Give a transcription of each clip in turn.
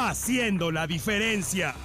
haciendo la diferencia.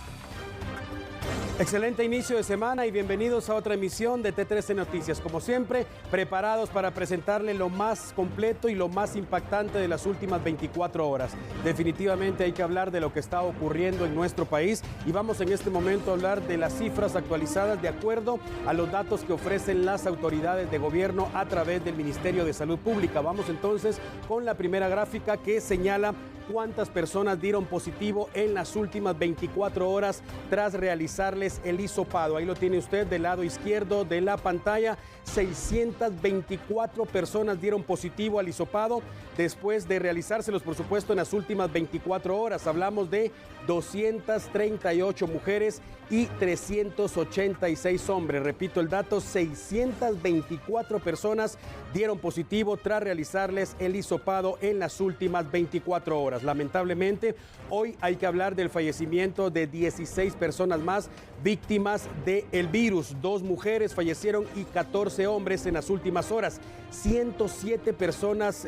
Excelente inicio de semana y bienvenidos a otra emisión de T13 Noticias. Como siempre, preparados para presentarle lo más completo y lo más impactante de las últimas 24 horas. Definitivamente hay que hablar de lo que está ocurriendo en nuestro país y vamos en este momento a hablar de las cifras actualizadas de acuerdo a los datos que ofrecen las autoridades de gobierno a través del Ministerio de Salud Pública. Vamos entonces con la primera gráfica que señala cuántas personas dieron positivo en las últimas 24 horas tras realizarles el hisopado. Ahí lo tiene usted del lado izquierdo de la pantalla. 624 personas dieron positivo al hisopado después de realizárselos, por supuesto, en las últimas 24 horas. Hablamos de 238 mujeres y 386 hombres. Repito el dato, 624 personas dieron positivo tras realizarles el hisopado en las últimas 24 horas. Lamentablemente, hoy hay que hablar del fallecimiento de 16 personas más víctimas del virus. 2 mujeres fallecieron y 14 hombres en las últimas horas. 107 personas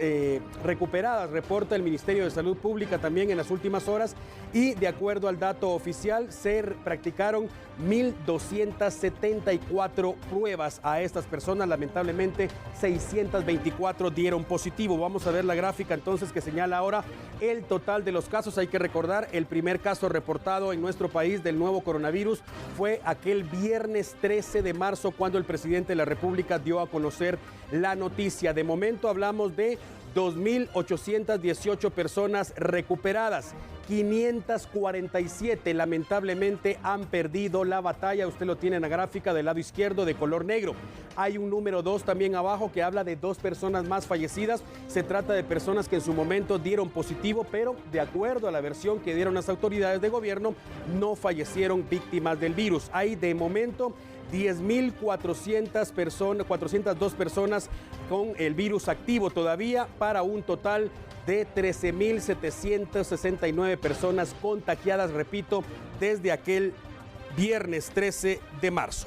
recuperadas, reporta el Ministerio de Salud Pública también en las últimas horas, y de acuerdo al dato oficial se practicaron 1.274 pruebas a estas personas. Lamentablemente 624 dieron positivo. Vamos a ver la gráfica entonces que señala ahora el total de los casos. Hay que recordar, el primer caso reportado en nuestro país del nuevo coronavirus fue aquel viernes 13 de marzo cuando el presidente de la República dio a conocer la noticia. De momento hablamos de 2.818 personas recuperadas. 547 lamentablemente han perdido la batalla. Usted lo tiene en la gráfica del lado izquierdo de color negro. Hay un número 2 también abajo que habla de 2 personas más fallecidas. Se trata de personas que en su momento dieron positivo, pero de acuerdo a la versión que dieron las autoridades de gobierno, no fallecieron víctimas del virus. Hay de momento 10.402 personas con el virus activo todavía, para un total de 13.769 personas contagiadas, repito, desde aquel viernes 13 de marzo.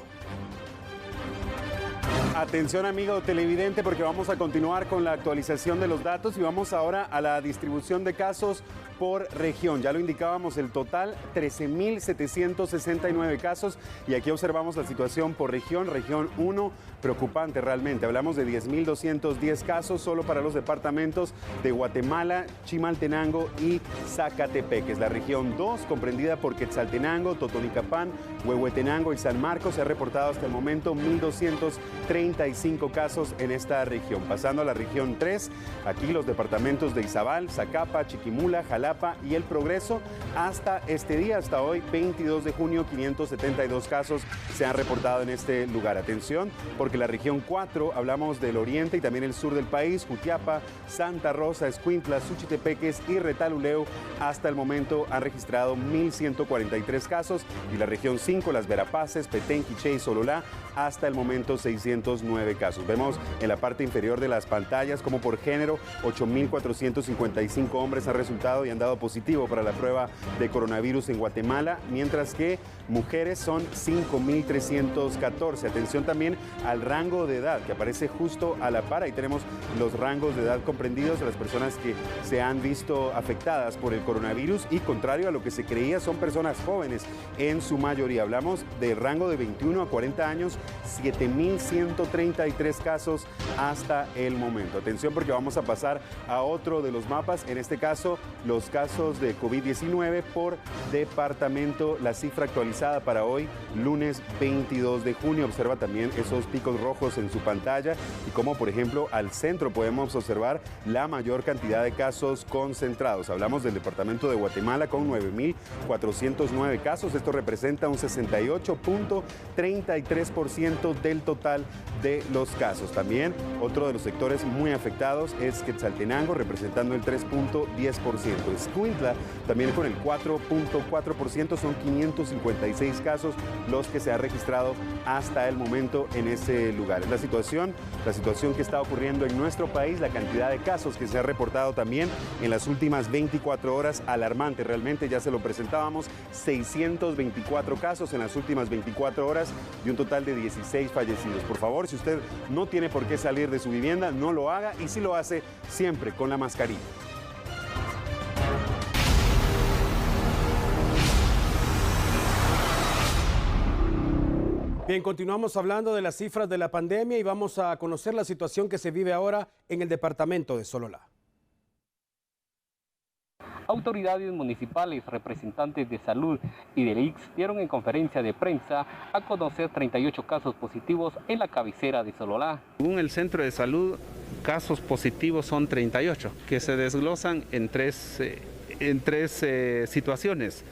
Atención, amigo televidente, porque vamos a continuar con la actualización de los datos y vamos ahora a la distribución de casos por región. Ya lo indicábamos, el total 13.769 casos, y aquí observamos la situación por región. Región 1, preocupante realmente. Hablamos de 10.210 casos solo para los departamentos de Guatemala, Chimaltenango y Zacatepec. Es la región 2, comprendida por Quetzaltenango, Totonicapán, Huehuetenango y San Marcos. Se ha reportado hasta el momento 1.235 casos en esta región. Pasando a la región 3, aquí los departamentos de Izabal, Zacapa, Chiquimula, Jalapa y El Progreso. Hasta este día, hasta hoy, 22 de junio, 572 casos se han reportado en este lugar. Atención, porque la región 4, hablamos del oriente y también el sur del país, Jutiapa, Santa Rosa, Escuintla, Suchitepeques y Retaluleu, hasta el momento han registrado 1.143 casos, y la región 5, las Verapaces, Petén, Quiché y Sololá, hasta el momento 609 casos. Vemos en la parte inferior de las pantallas como por género 8.455 hombres han resultado y han dado positivo para la prueba de coronavirus en Guatemala, mientras que mujeres son 5.314. Atención también al rango de edad que aparece justo a la par. Ahí tenemos los rangos de edad comprendidos de las personas que se han visto afectadas por el coronavirus, y contrario a lo que se creía, son personas jóvenes en su mayoría. Hablamos de rango de 21 a 40 años, 7.133 casos hasta el momento. Atención, porque vamos a pasar a otro de los mapas, en este caso los casos de COVID-19 por departamento. La cifra actualizada para hoy, lunes 22 de junio. Observa también esos picos rojos en su pantalla, y como por ejemplo al centro podemos observar la mayor cantidad de casos concentrados. Hablamos del departamento de Guatemala con 9.409 casos. Esto representa un 68.33% del total de los casos. También otro de los sectores muy afectados es Quetzaltenango, representando el 3.10%. Escuintla también con el 4.4%, son 556 casos los que se han registrado hasta el momento en ese lugar. Es la situación que está ocurriendo en nuestro país, la cantidad de casos que se ha reportado también en las últimas 24 horas, alarmante realmente. Ya se lo presentábamos, 624 casos en las últimas 24 horas y un total de 16 fallecidos. Por favor, si usted no tiene por qué salir de su vivienda, no lo haga, y si lo hace, siempre con la mascarilla. Bien, continuamos hablando de las cifras de la pandemia y vamos a conocer la situación que se vive ahora en el departamento de Sololá. Autoridades municipales, representantes de salud y del ICS dieron en conferencia de prensa a conocer 38 casos positivos en la cabecera de Sololá. Según el centro de salud, casos positivos son 38, que se desglosan en tres situaciones.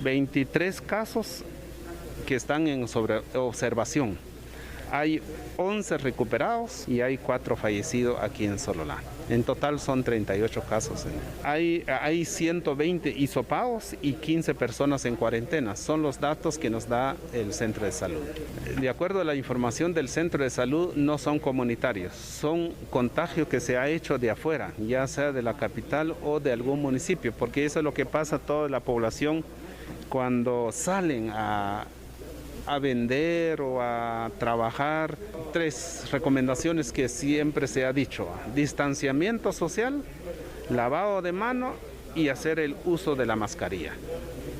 23 casos que están en observación. Hay 11 recuperados y hay 4 fallecidos aquí en Sololá. En total son 38 casos. Hay 120 hisopados y 15 personas en cuarentena. Son los datos que nos da el centro de salud. De acuerdo a la información del centro de salud, no son comunitarios. Son contagios que se ha hecho de afuera, ya sea de la capital o de algún municipio, porque eso es lo que pasa a toda la población cuando salen a vender o a trabajar. 3 recomendaciones que siempre se ha dicho: distanciamiento social, lavado de mano y hacer el uso de la mascarilla.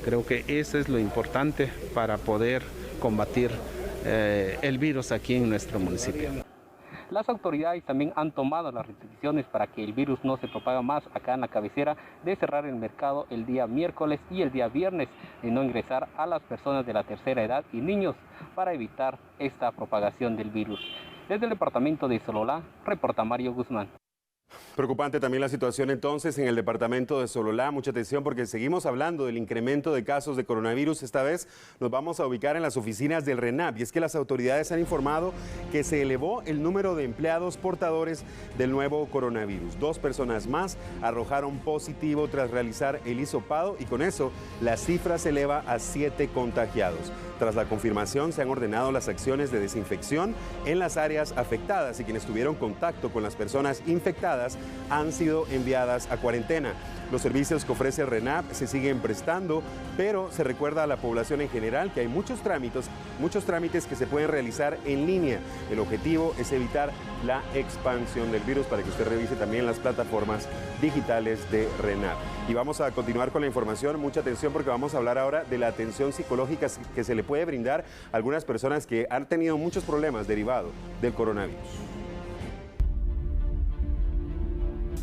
Creo que eso es lo importante para poder combatir el virus aquí en nuestro municipio. Las autoridades también han tomado las restricciones para que el virus no se propague más acá en la cabecera, de cerrar el mercado el día miércoles y el día viernes, de no ingresar a las personas de la tercera edad y niños para evitar esta propagación del virus. Desde el departamento de Sololá, reporta Mario Guzmán. Preocupante también la situación entonces en el departamento de Sololá. Mucha atención porque seguimos hablando del incremento de casos de coronavirus. Esta vez nos vamos a ubicar en las oficinas del RENAP, y es que las autoridades han informado que se elevó el número de empleados portadores del nuevo coronavirus. 2 personas más arrojaron positivo tras realizar el hisopado, y con eso la cifra se eleva a 7 contagiados. Tras la confirmación, se han ordenado las acciones de desinfección en las áreas afectadas, y quienes tuvieron contacto con las personas infectadas han sido enviadas a cuarentena. Los servicios que ofrece el RENAP se siguen prestando, pero se recuerda a la población en general que hay muchos trámites que se pueden realizar en línea. El objetivo es evitar la expansión del virus, para que usted revise también las plataformas digitales de RENAP. Y vamos a continuar con la información. Mucha atención porque vamos a hablar ahora de la atención psicológica que se le puede brindar a algunas personas que han tenido muchos problemas derivados del coronavirus.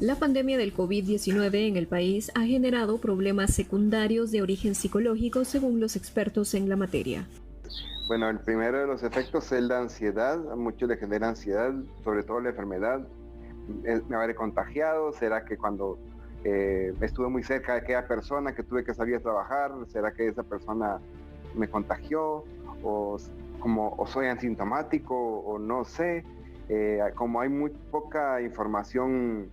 La pandemia del COVID-19 en el país ha generado problemas secundarios de origen psicológico, según los expertos en la materia. Bueno, el primero de los efectos es la ansiedad. A muchos le genera ansiedad, sobre todo la enfermedad. ¿Me habré contagiado? ¿Será que cuando estuve muy cerca de aquella persona que tuve que salir a trabajar, será que esa persona me contagió? ¿O soy asintomático? ¿O no sé? Como hay muy poca información,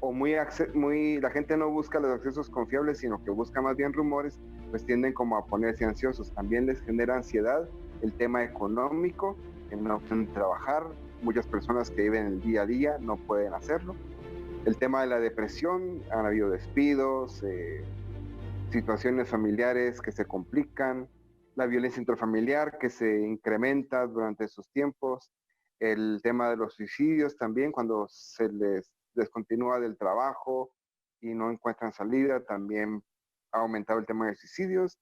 o la gente no busca los accesos confiables, sino que busca más bien rumores, pues tienden como a ponerse ansiosos. También les genera ansiedad el tema económico, que no pueden trabajar. Muchas personas que viven el día a día no pueden hacerlo. El tema de la depresión, han habido despidos, situaciones familiares que se complican, la violencia intrafamiliar que se incrementa durante esos tiempos, el tema de los suicidios también, cuando se les descontinúa del trabajo y no encuentran salida, también ha aumentado el tema de suicidios,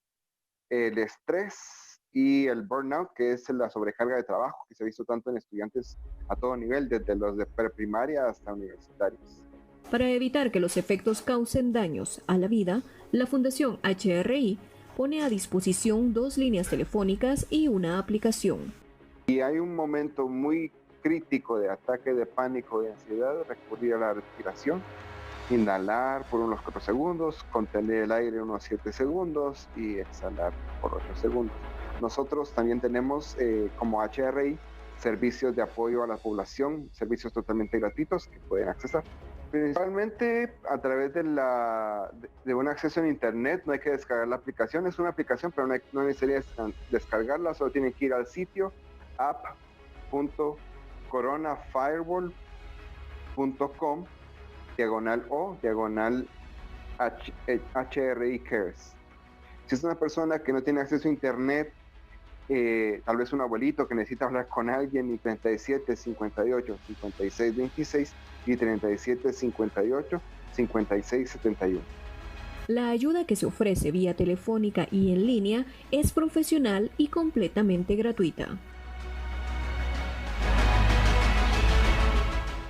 el estrés y el burnout, que es la sobrecarga de trabajo que se ha visto tanto en estudiantes a todo nivel, desde los de preprimaria hasta universitarios. Para evitar que los efectos causen daños a la vida, la Fundación HRI pone a disposición 2 líneas telefónicas y una aplicación. Y hay un momento muy crítico de ataque de pánico, de ansiedad, recurrir a la respiración, inhalar por unos 4 segundos, contener el aire unos 7 segundos y exhalar por 8 segundos. Nosotros también tenemos como HRI servicios de apoyo a la población, servicios totalmente gratuitos que pueden accesar. Principalmente a través de un acceso en internet. No hay que descargar la aplicación, es una aplicación, pero no es necesario descargarla, solo tienen que ir al sitio app.coronafirewall.com /HRI Cares. Si es una persona que no tiene acceso a internet, tal vez un abuelito que necesita hablar con alguien, y 37 58 56 26 y 37 58 56 71. La ayuda que se ofrece vía telefónica y en línea es profesional y completamente gratuita.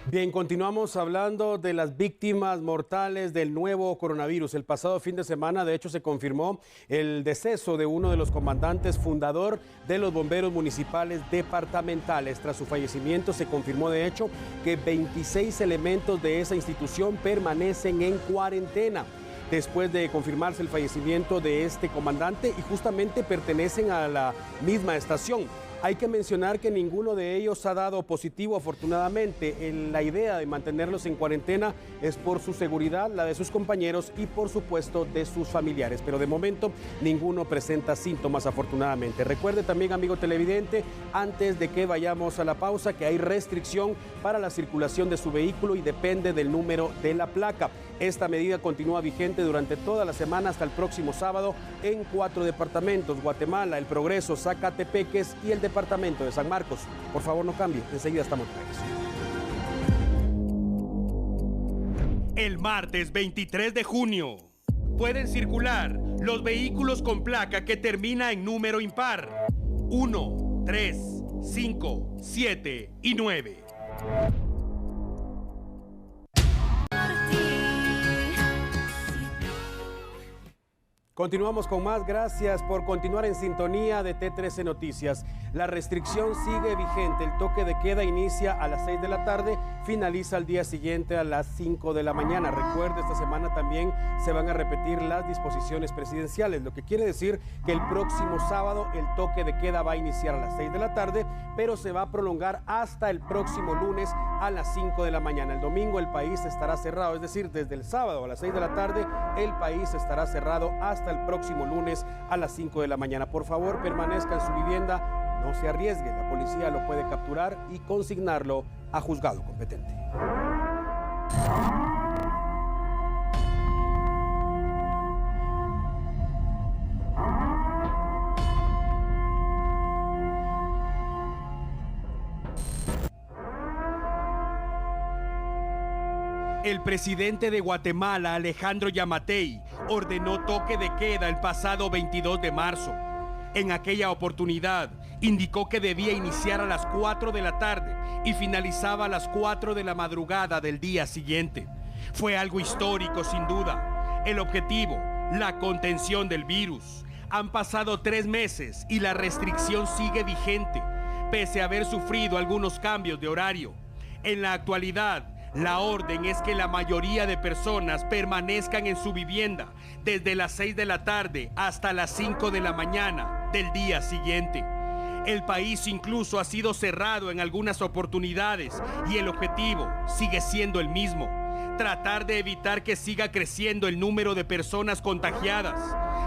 Bien, continuamos hablando de las víctimas mortales del nuevo coronavirus. El pasado fin de semana, de hecho, se confirmó el deceso de uno de los comandantes fundador de los bomberos municipales departamentales. Tras su fallecimiento, se confirmó, de hecho, que 26 elementos de esa institución permanecen en cuarentena después de confirmarse el fallecimiento de este comandante y justamente pertenecen a la misma estación. Hay que mencionar que ninguno de ellos ha dado positivo, afortunadamente. La idea de mantenerlos en cuarentena es por su seguridad, la de sus compañeros y por supuesto de sus familiares. Pero de momento ninguno presenta síntomas, afortunadamente. Recuerde también, amigo televidente, antes de que vayamos a la pausa, que hay restricción para la circulación de su vehículo y depende del número de la placa. Esta medida continúa vigente durante toda la semana hasta el próximo sábado en 4 departamentos: Guatemala, El Progreso, Zacatepeques y el departamento de San Marcos. Por favor, no cambie, enseguida estamos de regreso. El martes 23 de junio pueden circular los vehículos con placa que termina en número impar: 1, 3, 5, 7 y 9. Continuamos con más. Gracias por continuar en sintonía de T13 Noticias. La restricción sigue vigente. El toque de queda inicia a las 6 de la tarde, finaliza al día siguiente a las 5 de la mañana. Recuerde, esta semana también se van a repetir las disposiciones presidenciales, lo que quiere decir que el próximo sábado el toque de queda va a iniciar a las 6 de la tarde, pero se va a prolongar hasta el próximo lunes a las 5 de la mañana. El domingo el país estará cerrado, es decir, desde el sábado a las 6 de la tarde el país estará cerrado hasta el próximo lunes a las 5 de la mañana. Por favor, permanezca en su vivienda, no se arriesgue. La policía lo puede capturar y consignarlo a juzgado competente. El presidente de Guatemala, Alejandro Yamatei, ordenó toque de queda el pasado 22 de marzo. En aquella oportunidad, indicó que debía iniciar a las 4 de la tarde y finalizaba a las 4 de la madrugada del día siguiente. Fue algo histórico, sin duda. El objetivo, la contención del virus. Han pasado 3 meses y la restricción sigue vigente, pese a haber sufrido algunos cambios de horario. En la actualidad, la orden es que la mayoría de personas permanezcan en su vivienda desde las 6 de la tarde hasta las 5 de la mañana del día siguiente. El país incluso ha sido cerrado en algunas oportunidades y el objetivo sigue siendo el mismo: tratar de evitar que siga creciendo el número de personas contagiadas.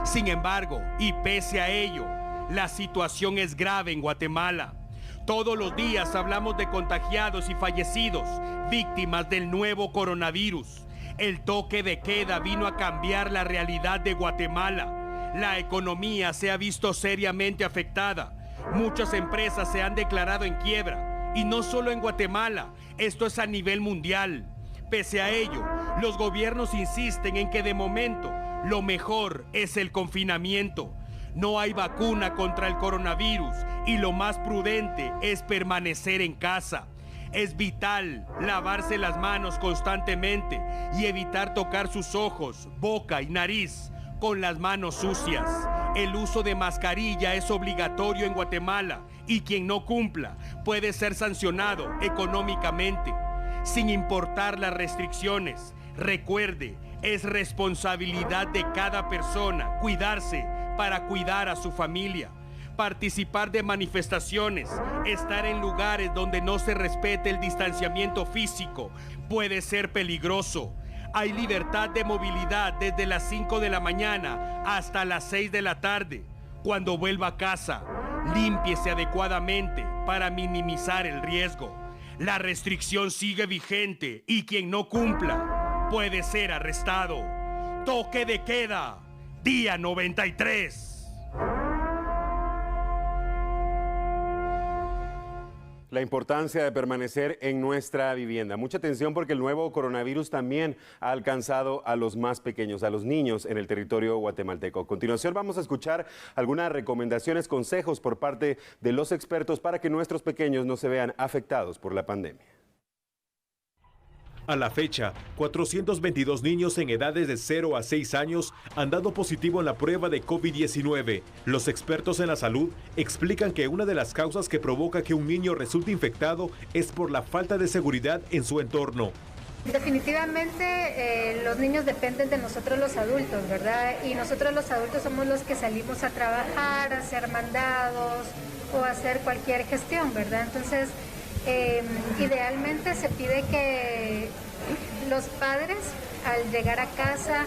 Sin embargo, y pese a ello, la situación es grave en Guatemala. Todos los días hablamos de contagiados y fallecidos, víctimas del nuevo coronavirus. El toque de queda vino a cambiar la realidad de Guatemala. La economía se ha visto seriamente afectada. Muchas empresas se han declarado en quiebra. Y no solo en Guatemala, esto es a nivel mundial. Pese a ello, los gobiernos insisten en que de momento lo mejor es el confinamiento. No hay vacuna contra el coronavirus y lo más prudente es permanecer en casa. Es vital lavarse las manos constantemente y evitar tocar sus ojos, boca y nariz con las manos sucias. El uso de mascarilla es obligatorio en Guatemala y quien no cumpla puede ser sancionado económicamente. Sin importar las restricciones, recuerde, es responsabilidad de cada persona cuidarse para cuidar a su familia. Participar de manifestaciones, estar en lugares donde no se respete el distanciamiento físico puede ser peligroso. Hay libertad de movilidad desde las 5 de la mañana hasta las 6 de la tarde. Cuando vuelva a casa, límpiese adecuadamente para minimizar el riesgo. La restricción sigue vigente y quien no cumpla puede ser arrestado. Toque de queda, día 93. La importancia de permanecer en nuestra vivienda. Mucha atención porque el nuevo coronavirus también ha alcanzado a los más pequeños, a los niños en el territorio guatemalteco. A continuación vamos a escuchar algunas recomendaciones, consejos por parte de los expertos para que nuestros pequeños no se vean afectados por la pandemia. A la fecha, 422 niños en edades de 0 a 6 años han dado positivo en la prueba de COVID-19. Los expertos en la salud explican que una de las causas que provoca que un niño resulte infectado es por la falta de seguridad en su entorno. Definitivamente los niños dependen de nosotros los adultos, ¿verdad? Y nosotros los adultos somos los que salimos a trabajar, a hacer mandados o a hacer cualquier gestión, ¿verdad? Entonces, idealmente se pide que los padres al llegar a casa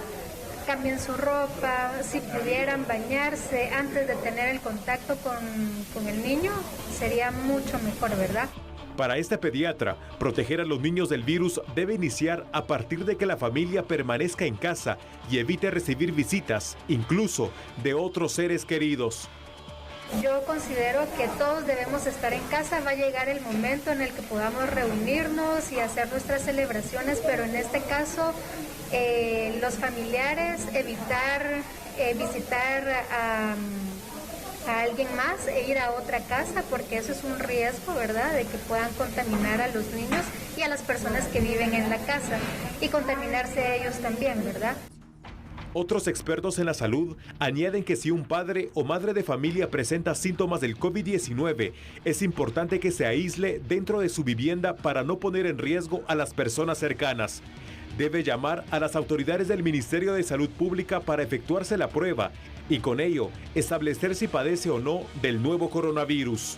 cambien su ropa, si pudieran bañarse antes de tener el contacto con el niño, sería mucho mejor, ¿verdad? Para este pediatra, proteger a los niños del virus debe iniciar a partir de que la familia permanezca en casa y evite recibir visitas, incluso de otros seres queridos. Yo considero que todos debemos estar en casa. Va a llegar el momento en el que podamos reunirnos y hacer nuestras celebraciones, pero en este caso los familiares evitar visitar a alguien más e ir a otra casa, porque eso es un riesgo, ¿verdad?, de que puedan contaminar a los niños y a las personas que viven en la casa y contaminarse ellos también, ¿verdad? Otros expertos en la salud añaden que si un padre o madre de familia presenta síntomas del COVID-19, es importante que se aísle dentro de su vivienda para no poner en riesgo a las personas cercanas. Debe llamar a las autoridades del Ministerio de Salud Pública para efectuarse la prueba y con ello establecer si padece o no del nuevo coronavirus.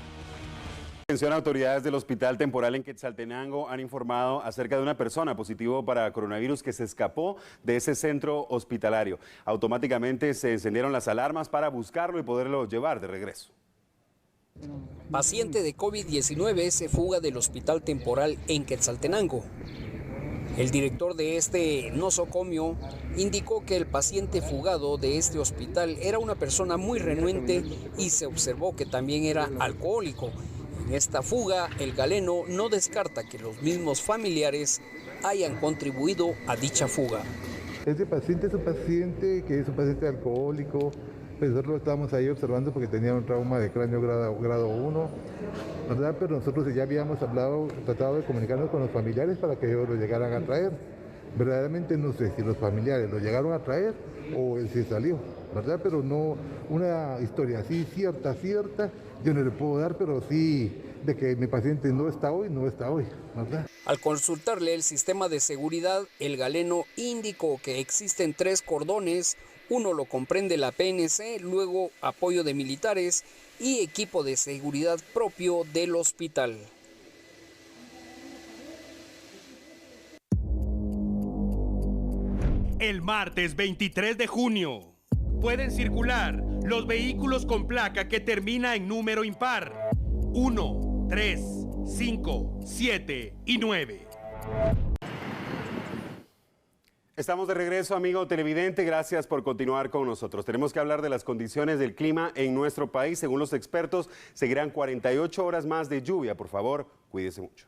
Atención, autoridades del Hospital Temporal en Quetzaltenango han informado acerca de una persona positivo para coronavirus que se escapó de ese centro hospitalario. Automáticamente se encendieron las alarmas para buscarlo y poderlo llevar de regreso. Paciente de COVID-19 se fuga del Hospital Temporal en Quetzaltenango. El director de este nosocomio indicó que el paciente fugado de este hospital era una persona muy renuente y se observó que también era alcohólico. En esta fuga, el galeno no descarta que los mismos familiares hayan contribuido a dicha fuga. Este paciente es un paciente alcohólico, pues nosotros lo estábamos ahí observando porque tenía un trauma de cráneo grado 1, ¿verdad? Pero nosotros ya habíamos tratado de comunicarnos con los familiares para que ellos lo llegaran a traer. Verdaderamente no sé si los familiares lo llegaron a traer o él se salió, ¿verdad? Pero no una historia así cierta, yo no le puedo dar, pero sí de que mi paciente no está hoy, ¿verdad? Al consultarle el sistema de seguridad, el galeno indicó que existen 3 cordones, uno lo comprende la PNC, luego apoyo de militares y equipo de seguridad propio del hospital. El martes 23 de junio pueden circular los vehículos con placa que termina en número impar 1, 3, 5, 7 y 9. Estamos de regreso, amigo televidente. Gracias por continuar con nosotros. Tenemos que hablar de las condiciones del clima en nuestro país. Según los expertos, seguirán 48 horas más de lluvia. Por favor, cuídese mucho.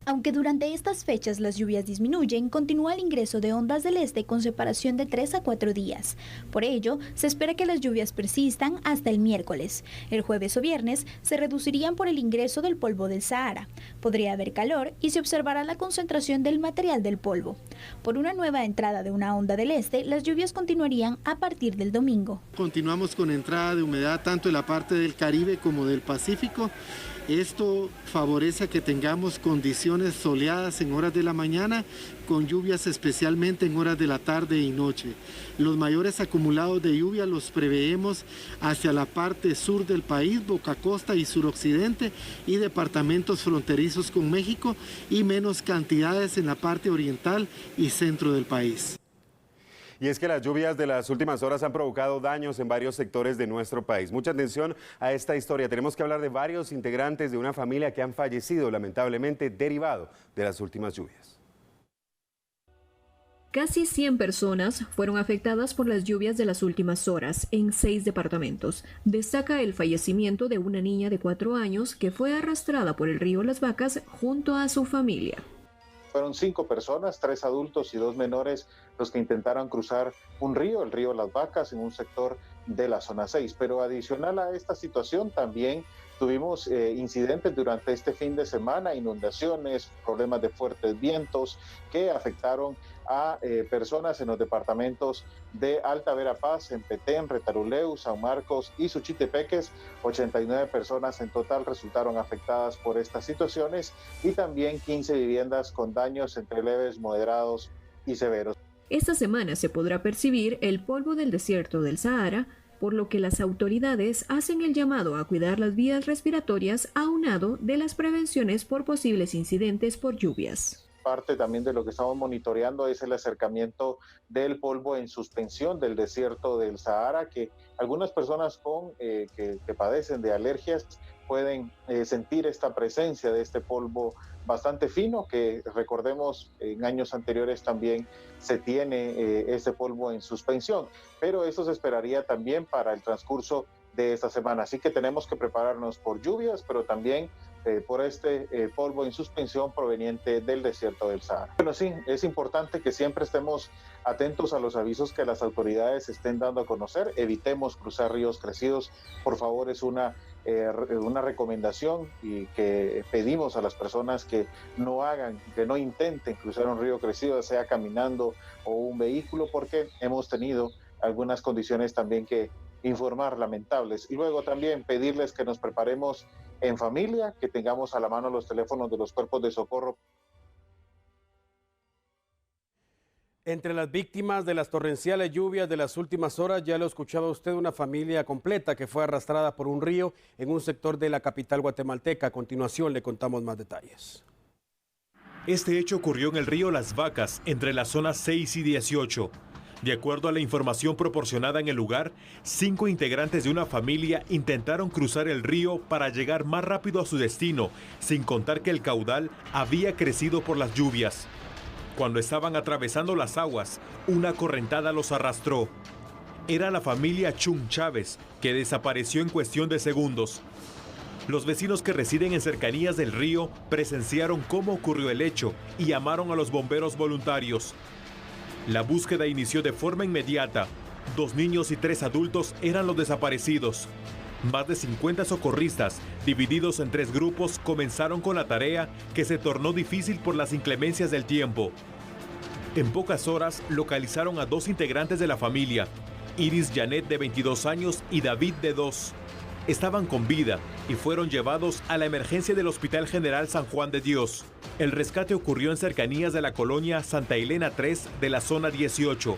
Aunque durante estas fechas las lluvias disminuyen, continúa el ingreso de ondas del este con separación de 3 a 4 días. Por ello, se espera que las lluvias persistan hasta el miércoles. El jueves o viernes se reducirían por el ingreso del polvo del Sahara. Podría haber calor y se observará la concentración del material del polvo. Por una nueva entrada de una onda del este, las lluvias continuarían a partir del domingo. Continuamos con entrada de humedad tanto en la parte del Caribe como del Pacífico. Esto favorece a que tengamos condiciones soleadas en horas de la mañana, con lluvias especialmente en horas de la tarde y noche. Los mayores acumulados de lluvia los preveemos hacia la parte sur del país, Boca Costa y suroccidente, y departamentos fronterizos con México, y menos cantidades en la parte oriental y centro del país. Y es que las lluvias de las últimas horas han provocado daños en varios sectores de nuestro país. Mucha atención a esta historia. Tenemos que hablar de varios integrantes de una familia que han fallecido, lamentablemente, derivado de las últimas lluvias. Casi 100 personas fueron afectadas por las lluvias de las últimas horas en 6 departamentos. Destaca el fallecimiento de una niña de 4 años que fue arrastrada por el río Las Vacas junto a su familia. Fueron 5 personas, 3 adultos y 2 menores, los que intentaron cruzar un río, el río Las Vacas, en un sector de la zona 6. Pero adicional a esta situación también tuvimos incidentes durante este fin de semana, inundaciones, problemas de fuertes vientos que afectaron a personas en los departamentos de Alta Verapaz, en Petén, Retaluleu, San Marcos y Suchitepeques. 89 personas en total resultaron afectadas por estas situaciones y también 15 viviendas con daños entre leves, moderados y severos. Esta semana se podrá percibir el polvo del desierto del Sahara, por lo que las autoridades hacen el llamado a cuidar las vías respiratorias aunado de las prevenciones por posibles incidentes por lluvias. Parte también de lo que estamos monitoreando es el acercamiento del polvo en suspensión del desierto del Sahara, que algunas personas que padecen de alergias pueden sentir esta presencia de este polvo bastante fino, que recordemos en años anteriores también se tiene este polvo en suspensión, pero eso se esperaría también para el transcurso de esta semana. Así que tenemos que prepararnos por lluvias, pero también por este polvo en suspensión proveniente del desierto del Sahara. Bueno, sí, es importante que siempre estemos atentos a los avisos que las autoridades estén dando a conocer. Evitemos cruzar ríos crecidos. Por favor, es una recomendación y que pedimos a las personas que no intenten cruzar un río crecido, sea caminando o un vehículo, porque hemos tenido algunas condiciones también que informar lamentables. Y luego también pedirles que nos preparemos en familia, que tengamos a la mano los teléfonos de los cuerpos de socorro. Entre las víctimas de las torrenciales lluvias de las últimas horas, ya lo escuchaba usted, una familia completa que fue arrastrada por un río en un sector de la capital guatemalteca. A continuación le contamos más detalles. Este hecho ocurrió en el río Las Vacas, entre las zonas 6 y 18. De acuerdo a la información proporcionada en el lugar, 5 integrantes de una familia intentaron cruzar el río para llegar más rápido a su destino, sin contar que el caudal había crecido por las lluvias. Cuando estaban atravesando las aguas, una correntada los arrastró. Era la familia Chung Chávez, que desapareció en cuestión de segundos. Los vecinos que residen en cercanías del río presenciaron cómo ocurrió el hecho y llamaron a los bomberos voluntarios. La búsqueda inició de forma inmediata. 2 niños y 3 adultos eran los desaparecidos. Más de 50 socorristas, divididos en 3 grupos, comenzaron con la tarea, que se tornó difícil por las inclemencias del tiempo. En pocas horas localizaron a 2 integrantes de la familia, Iris Janet de 22 años y David de 2. Estaban con vida y fueron llevados a la emergencia del Hospital General San Juan de Dios. El rescate ocurrió en cercanías de la colonia Santa Elena 3 de la zona 18.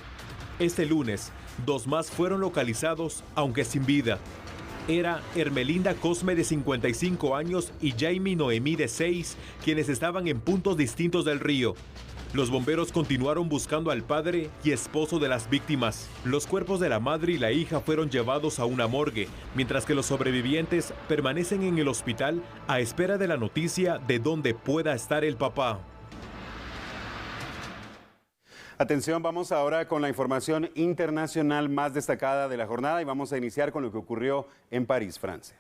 Este lunes, 2 más fueron localizados, aunque sin vida. Era Hermelinda Cosme de 55 años y Jaime Noemí de 6, quienes estaban en puntos distintos del río. Los bomberos continuaron buscando al padre y esposo de las víctimas. Los cuerpos de la madre y la hija fueron llevados a una morgue, mientras que los sobrevivientes permanecen en el hospital a espera de la noticia de dónde pueda estar el papá. Atención, vamos ahora con la información internacional más destacada de la jornada y vamos a iniciar con lo que ocurrió en París, Francia.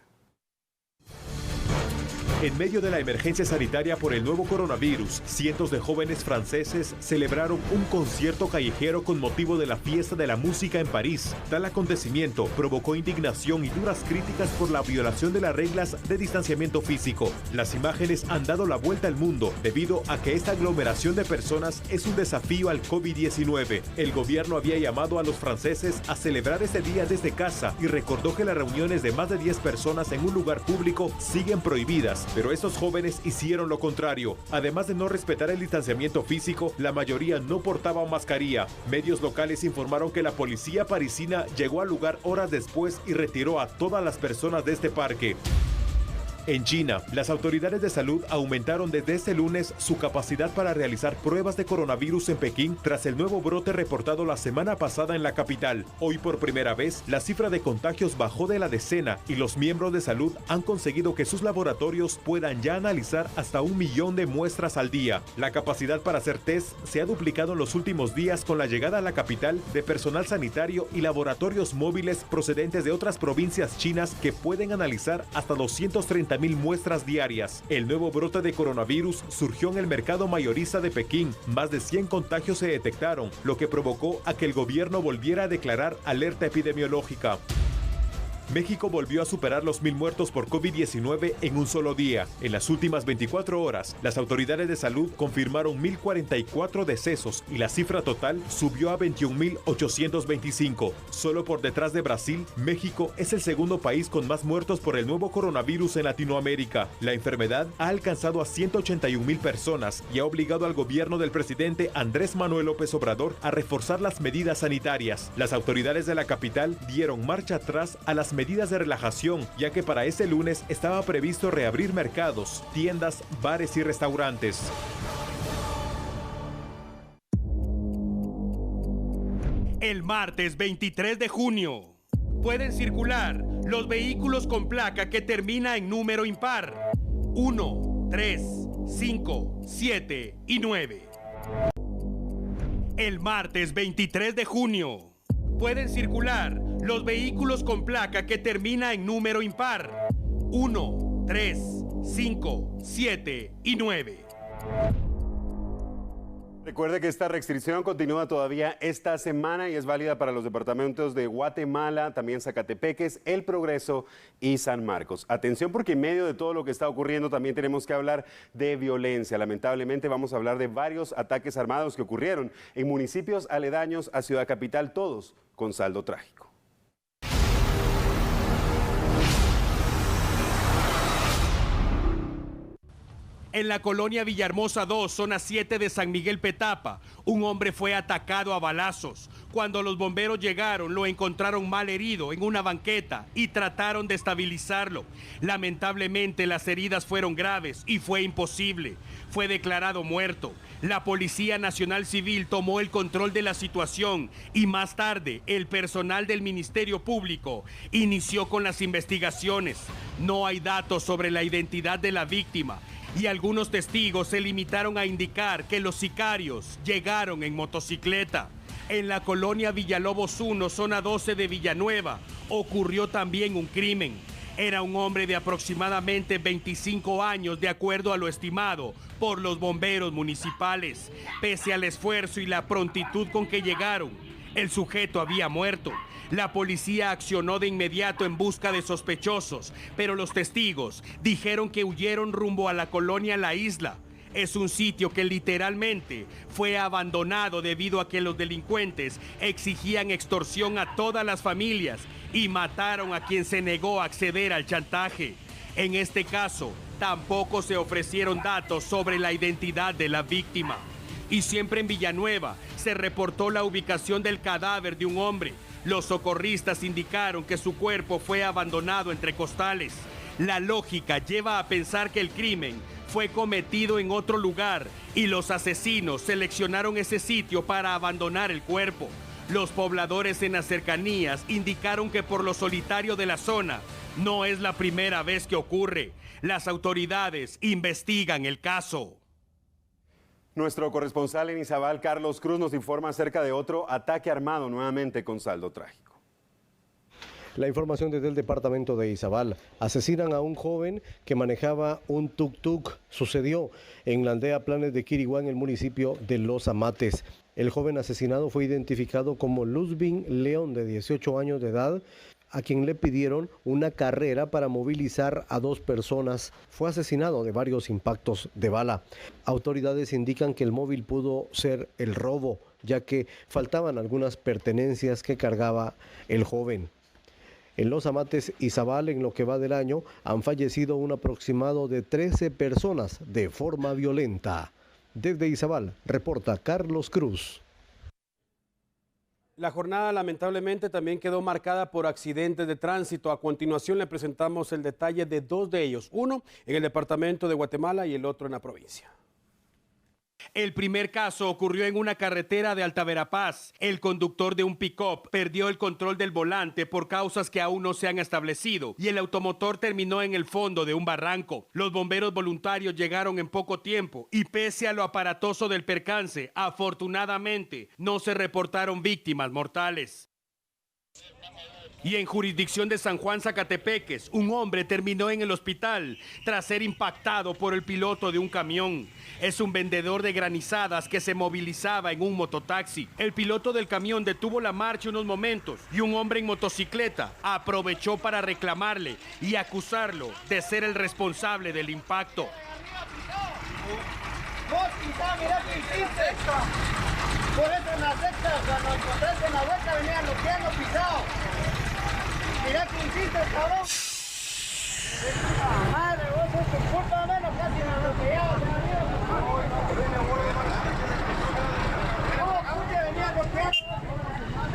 En medio de la emergencia sanitaria por el nuevo coronavirus, cientos de jóvenes franceses celebraron un concierto callejero con motivo de la fiesta de la música en París. Tal acontecimiento provocó indignación y duras críticas por la violación de las reglas de distanciamiento físico. Las imágenes han dado la vuelta al mundo debido a que esta aglomeración de personas es un desafío al COVID-19. El gobierno había llamado a los franceses a celebrar este día desde casa y recordó que las reuniones de más de 10 personas en un lugar público siguen prohibidas. Pero estos jóvenes hicieron lo contrario. Además de no respetar el distanciamiento físico, la mayoría no portaba mascarilla. Medios locales informaron que la policía parisina llegó al lugar horas después y retiró a todas las personas de este parque. En China, las autoridades de salud aumentaron desde este lunes su capacidad para realizar pruebas de coronavirus en Pekín tras el nuevo brote reportado la semana pasada en la capital. Hoy por primera vez, la cifra de contagios bajó de la decena y los miembros de salud han conseguido que sus laboratorios puedan ya analizar hasta 1 millón de muestras al día. La capacidad para hacer test se ha duplicado en los últimos días con la llegada a la capital de personal sanitario y laboratorios móviles procedentes de otras provincias chinas que pueden analizar hasta 230,000 muestras diarias. El nuevo brote de coronavirus surgió en el mercado mayorista de Pekín. Más de 100 contagios se detectaron, lo que provocó a que el gobierno volviera a declarar alerta epidemiológica. México volvió a superar los 1,000 muertos por COVID-19 en un solo día. En las últimas 24 horas, las autoridades de salud confirmaron 1,044 decesos y la cifra total subió a 21,825. Solo por detrás de Brasil, México es el segundo país con más muertos por el nuevo coronavirus en Latinoamérica. La enfermedad ha alcanzado a 181,000 personas y ha obligado al gobierno del presidente Andrés Manuel López Obrador a reforzar las medidas sanitarias. Las autoridades de la capital dieron marcha atrás a las medidas de relajación, ya que para este lunes estaba previsto reabrir mercados, tiendas, bares y restaurantes. El martes 23 de junio pueden circular los vehículos con placa que termina en número impar 1, 3, 5, 7 y 9. El martes 23 de junio pueden circular los vehículos con placa que termina en número impar 1, 3, 5, 7 y 9. Recuerde que esta restricción continúa todavía esta semana y es válida para los departamentos de Guatemala, también Zacatepeques, El Progreso y San Marcos. Atención, porque en medio de todo lo que está ocurriendo también tenemos que hablar de violencia. Lamentablemente vamos a hablar de varios ataques armados que ocurrieron en municipios aledaños a Ciudad Capital, todos con saldo trágico. En la colonia Villahermosa 2, zona 7 de San Miguel Petapa, un hombre fue atacado a balazos. Cuando los bomberos llegaron, lo encontraron mal herido en una banqueta y trataron de estabilizarlo. Lamentablemente, las heridas fueron graves y fue imposible. Fue declarado muerto. La Policía Nacional Civil tomó el control de la situación y más tarde el personal del Ministerio Público inició con las investigaciones. No hay datos sobre la identidad de la víctima y algunos testigos se limitaron a indicar que los sicarios llegaron en motocicleta. En la colonia Villalobos 1, zona 12 de Villanueva, ocurrió también un crimen. Era un hombre de aproximadamente 25 años, de acuerdo a lo estimado por los bomberos municipales. Pese al esfuerzo y la prontitud con que llegaron, el sujeto había muerto. La policía accionó de inmediato en busca de sospechosos, pero los testigos dijeron que huyeron rumbo a la colonia La Isla. Es un sitio que literalmente fue abandonado debido a que los delincuentes exigían extorsión a todas las familias y mataron a quien se negó a acceder al chantaje. En este caso, tampoco se ofrecieron datos sobre la identidad de la víctima. Y siempre en Villanueva se reportó la ubicación del cadáver de un hombre. Los socorristas indicaron que su cuerpo fue abandonado entre costales. La lógica lleva a pensar que el crimen fue cometido en otro lugar y los asesinos seleccionaron ese sitio para abandonar el cuerpo. Los pobladores en las cercanías indicaron que por lo solitario de la zona no es la primera vez que ocurre. Las autoridades investigan el caso. Nuestro corresponsal en Izabal, Carlos Cruz, nos informa acerca de otro ataque armado nuevamente con saldo trágico. La información desde el departamento de Izabal. Asesinan a un joven que manejaba un tuk-tuk. Sucedió en la aldea Planes de Quiriguá, en el municipio de Los Amates. El joven asesinado fue identificado como Luzbin León, de 18 años de edad, a quien le pidieron una carrera para movilizar a 2 personas. Fue asesinado de varios impactos de bala. Autoridades indican que el móvil pudo ser el robo, ya que faltaban algunas pertenencias que cargaba el joven. En Los Amates y Izabal, en lo que va del año, han fallecido un aproximado de 13 personas de forma violenta. Desde Izabal, reporta Carlos Cruz. La jornada lamentablemente también quedó marcada por accidentes de tránsito. A continuación le presentamos el detalle de dos de ellos, uno en el departamento de Guatemala y el otro en la provincia. El primer caso ocurrió en una carretera de Alta Verapaz. El conductor de un pick-up perdió el control del volante por causas que aún no se han establecido y el automotor terminó en el fondo de un barranco. Los bomberos voluntarios llegaron en poco tiempo y pese a lo aparatoso del percance, afortunadamente no se reportaron víctimas mortales. Y en jurisdicción de San Juan Zacatepeques, un hombre terminó en el hospital tras ser impactado por el piloto de un camión. Es un vendedor de granizadas que se movilizaba en un mototaxi. El piloto del camión detuvo la marcha unos momentos y un hombre en motocicleta aprovechó para reclamarle y acusarlo de ser el responsable del impacto. Mira qué hiciste. Por eso en la sexta, cuando encontraste en la vuelta, venía bloqueando pisado. Mira qué hiciste, cabrón. Madre, vos sos tu culpa, menos casi me bloqueaba. ¿Cómo pude venir bloqueando?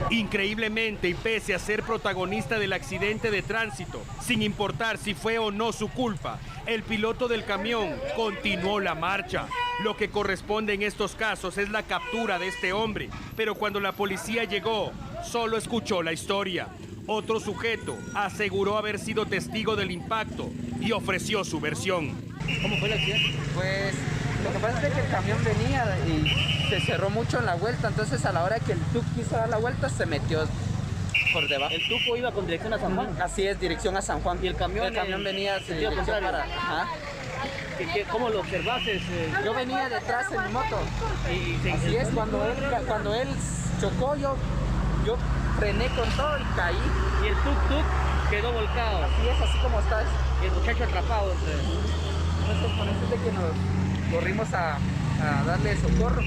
Increíblemente, y pese a ser protagonista del accidente de tránsito, sin importar si fue o no su culpa, el piloto del camión continuó la marcha. Lo que corresponde en estos casos es la captura de este hombre, pero cuando la policía llegó, solo escuchó la historia. Otro sujeto aseguró haber sido testigo del impacto y ofreció su versión. ¿Cómo fue el accidente? Pues lo que pasa es que el camión venía y se cerró mucho en la vuelta, entonces a la hora que el TUC quiso dar la vuelta se metió por debajo. ¿El tuco iba con dirección a San Juan? Así es, dirección a San Juan. ¿Y el camión? El camión venía en dirección para... Ajá. ¿Cómo lo observaste? Yo venía detrás en mi moto. Así es, cuando él chocó, yo frené con todo y caí. ¿Y el tuk-tuk quedó volcado? Así es, así como está. ¿Y el muchacho atrapado? Nosotros con eso es de que nos corrimos a darle socorro.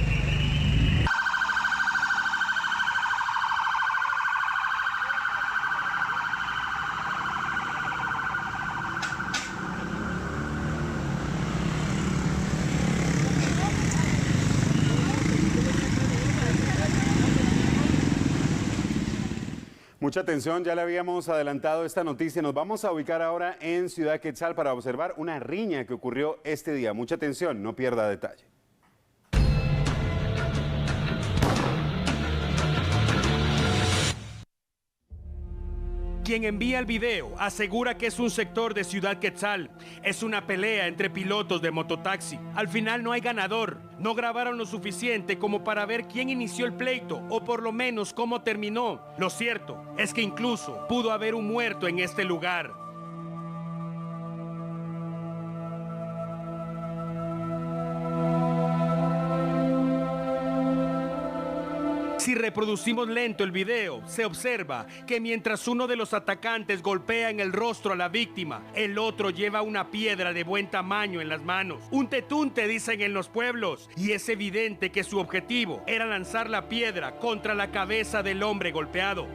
Mucha atención, ya le habíamos adelantado esta noticia. Nos vamos a ubicar ahora en Ciudad Quetzal para observar una riña que ocurrió este día. Mucha atención, no pierda detalle. Quien envía el video asegura que es un sector de Ciudad Quetzal. Es una pelea entre pilotos de mototaxi. Al final no hay ganador. No grabaron lo suficiente como para ver quién inició el pleito o por lo menos cómo terminó. Lo cierto es que incluso pudo haber un muerto en este lugar. Si reproducimos lento el video, se observa que mientras uno de los atacantes golpea en el rostro a la víctima, el otro lleva una piedra de buen tamaño en las manos. Un tetunte, dicen en los pueblos, y es evidente que su objetivo era lanzar la piedra contra la cabeza del hombre golpeado.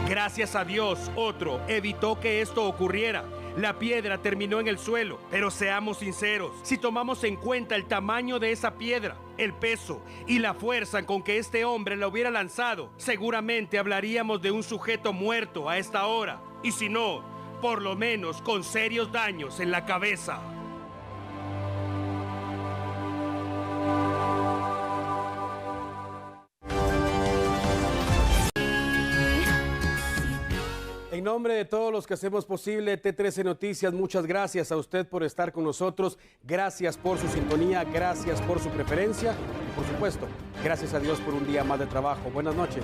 Gracias a Dios, otro evitó que esto ocurriera. La piedra terminó en el suelo, pero seamos sinceros, si tomamos en cuenta el tamaño de esa piedra, el peso y la fuerza con que este hombre la hubiera lanzado, seguramente hablaríamos de un sujeto muerto a esta hora, y si no, por lo menos con serios daños en la cabeza. En nombre de todos los que hacemos posible T13 Noticias, muchas gracias a usted por estar con nosotros, gracias por su sintonía, gracias por su preferencia y por supuesto, gracias a Dios por un día más de trabajo. Buenas noches.